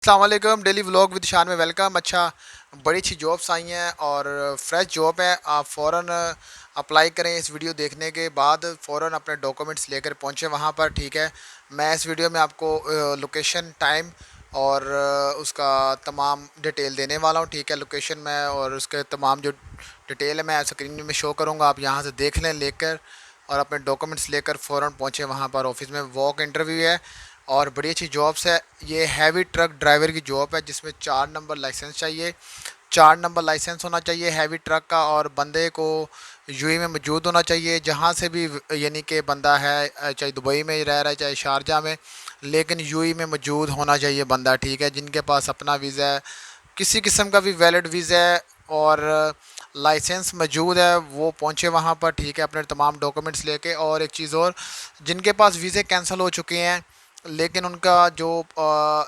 السلام علیکم، daily vlog with شان میں ویلکم۔ اچھا، بڑی اچھی جابس آئی ہیں اور فریش جاب ہے، آپ فوراً اپلائی کریں۔ اس ویڈیو دیکھنے کے بعد فوراً اپنے ڈاکومنٹس لے کر پہنچیں وہاں پر، ٹھیک ہے۔ میں اس ویڈیو میں آپ کو لوکیشن، ٹائم اور اس کا تمام ڈیٹیل دینے والا ہوں، ٹھیک ہے۔ لوکیشن میں اور اس کے تمام جو ڈیٹیل ہے میں اسکرین میں شو کروں گا، آپ یہاں سے دیکھ لیں لے کر، اور اپنے ڈاکومنٹس لے کر فوراً پہنچیں وہاں پر۔ آفس میں واک انٹرویو ہے اور بڑی اچھی جابس ہے۔ یہ ہیوی ٹرک ڈرائیور کی جاب ہے جس میں 4 نمبر لائسنس چاہیے، 4 نمبر لائسنس ہونا چاہیے ہیوی ٹرک کا، اور بندے کو یو اے میں موجود ہونا چاہیے جہاں سے بھی، یعنی کہ بندہ ہے، چاہے دبئی میں رہ رہا ہے چاہے شارجہ میں، لیکن یو اے میں موجود ہونا چاہیے بندہ، ٹھیک ہے۔ جن کے پاس اپنا ویزا ہے، کسی قسم کا بھی ویلڈ ویزا ہے اور لائسنس موجود ہے، وہ پہنچے وہاں پر، ٹھیک ہے، اپنے تمام ڈاکومنٹس لے کے۔ اور ایک چیز اور، جن کے پاس ویزے کینسل ہو چکے ہیں لیکن ان کا جو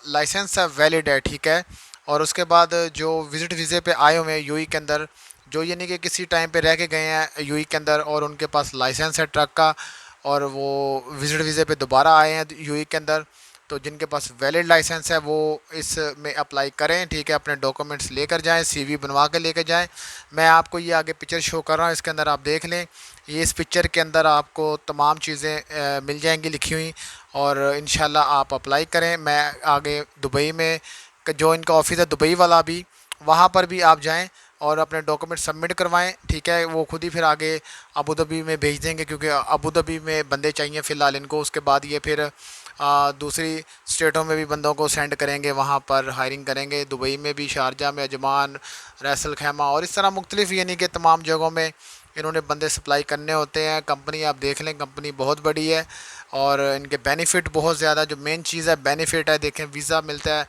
لائسنس ہے ویلڈ ہے، ٹھیک ہے، اور اس کے بعد جو وزٹ ویزے پہ آئے ہوئے ہیں یو ای کے اندر، جو یعنی کہ کسی ٹائم پہ رہ کے گئے ہیں یو ای کے اندر اور ان کے پاس لائسنس ہے ٹرک کا، اور وہ وزٹ ویزے پہ دوبارہ آئے ہیں یو ای کے اندر، تو جن کے پاس ویلڈ لائسنس ہے وہ اس میں اپلائی کریں، ٹھیک ہے۔ اپنے ڈاکومنٹس لے کر جائیں، سی وی بنوا کے لے کے جائیں۔ میں آپ کو یہ آگے پکچر شو کر رہا ہوں، اس کے اندر آپ دیکھ لیں، یہ اس پکچر کے اندر آپ کو تمام چیزیں مل جائیں گی لکھی ہوئی، اور انشاءاللہ آپ اپلائی کریں۔ میں آگے دبئی میں جو ان کا آفس ہے دبئی والا بھی، وہاں پر بھی آپ جائیں اور اپنے ڈاکومنٹ سبمٹ کروائیں، ٹھیک ہے۔ وہ خود ہی پھر آگے ابو ظبی میں بھیج دیں گے، کیونکہ ابو ظبی میں بندے چاہیے فی الحال ان کو، اس کے بعد یہ پھر دوسری اسٹیٹوں میں بھی بندوں کو سینڈ کریں گے، وہاں پر ہائرنگ کریں گے، دبئی میں بھی، شارجہ میں، عجمان، ریس الخیمہ اور اس طرح مختلف، یعنی کہ تمام جگہوں میں انہوں نے بندے سپلائی کرنے ہوتے ہیں۔ کمپنی آپ دیکھ لیں، کمپنی بہت بڑی ہے اور ان کے بینیفٹ بہت زیادہ، جو مین چیز ہے بینیفٹ ہے، دیکھیں ویزا ملتا ہے،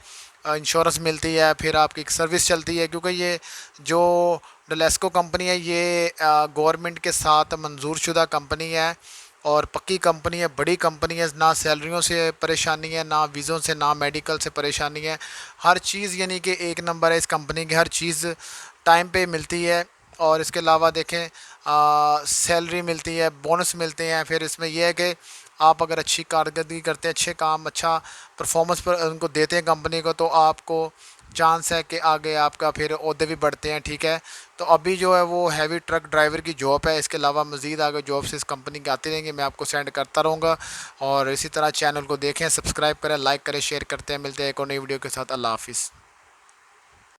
انشورنس ملتی ہے، پھر آپ کی ایک سروس چلتی ہے، کیونکہ یہ جو ڈلیسکو کمپنی ہے یہ گورنمنٹ کے ساتھ منظور شدہ کمپنی ہے اور پکی کمپنی ہے، بڑی کمپنی ہے، نہ سیلریوں سے پریشانی ہے، نہ ویزوں سے، نہ میڈیکل سے پریشانی ہے، ہر چیز یعنی کہ ایک نمبر ہے اس کمپنی کی، ہر چیز ٹائم پہ ملتی ہے۔ اور اس کے علاوہ دیکھیں سیلری ملتی ہے، بونس ملتے ہیں، پھر اس میں یہ ہے کہ آپ اگر اچھی کارکردگی کرتے ہیں، اچھے کام، اچھا پرفارمنس پر ان کو دیتے ہیں کمپنی کو، تو آپ کو چانس ہے کہ آگے آپ کا پھر عہدے بھی بڑھتے ہیں، ٹھیک ہے۔ تو ابھی جو ہے وہ ہیوی ٹرک ڈرائیور کی جاب ہے، اس کے علاوہ مزید آگے جابس اس کمپنی کے آتی رہیں گے، میں آپ کو سینڈ کرتا رہوں گا۔ اور اسی طرح چینل کو دیکھیں، سبسکرائب کریں، لائک کریں، شیئر کرتے ہیں، ملتے ہیں ایک اور نئی ویڈیو کے ساتھ۔ اللہ حافظ۔